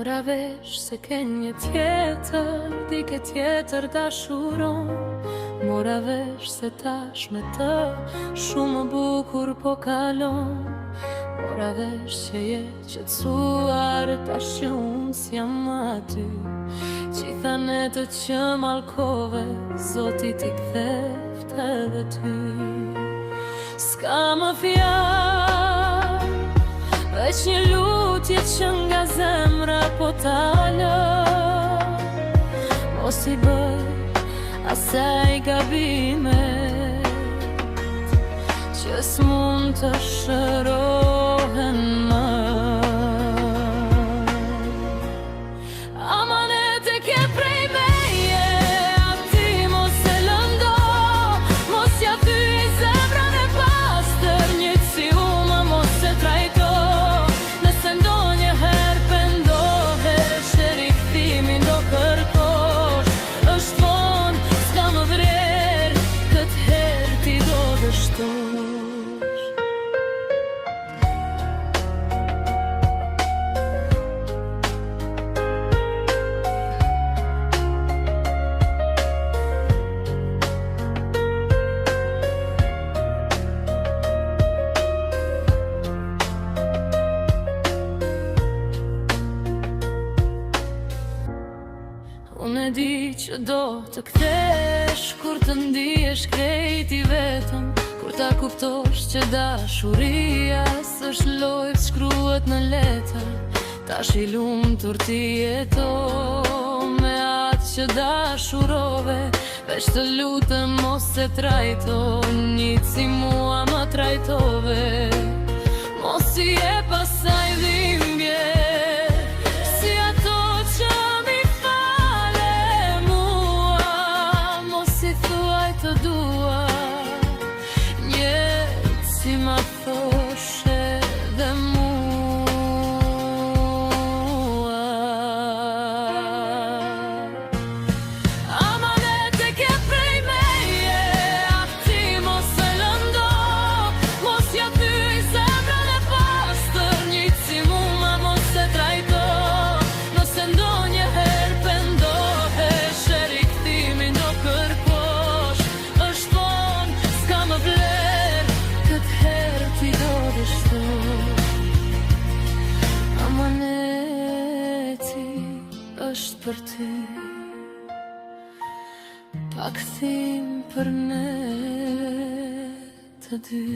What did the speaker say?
Mora vesh se ke një tjetër, dike tjetër dashuron. Mora vesh se tash me të shumë më bukur po kalon. Mora vesh që je qetësuar tash që unë s'jam aty. Gjitha netët që malkove, Zoti t'i ktheft edhe ty. S'ka më fjalë, veç një lutje që nga zemra po t'alë. Mos i bëj asaj gabimet që s'mund të shërohen më. Amanet e ke prej meje, ati mos e lëndo. Mos ja thyj zemrën e pastër, njëjtë si uma mos e trajto. Nëse ndonjëherë pendohesh e rikthimin do kërkosh, është vonë, s'ka më vrer, këtë herë ti do dështosh. Unë e di që do të kthesh, kur të ndihesh krejt i vetëm, kur ta kuptosh që dashuria s'është lojë shkruhet në letër. Tash i lumtur ti jeto me atë që dashurove, veç të lutem mos e trajto, njëjtë si mua më trajtove. Mos i jep asaj dhimbje, si ato që mi fale mua. Mos i thuaj të dua, njëjtë si ma thosh edhe mua. Amanet e ke prej meje, ati mos e lëndo. Mos ja thyj zemrën e pastër, njëjtë si mua mos e trajto. Nëse ndonjëherë pendohesh e rikthimin do kërkosh, është vonë, s'ka më vler, këtë herë ti do dështosh. Amaneti është për ty, pa kthim për ne të dy.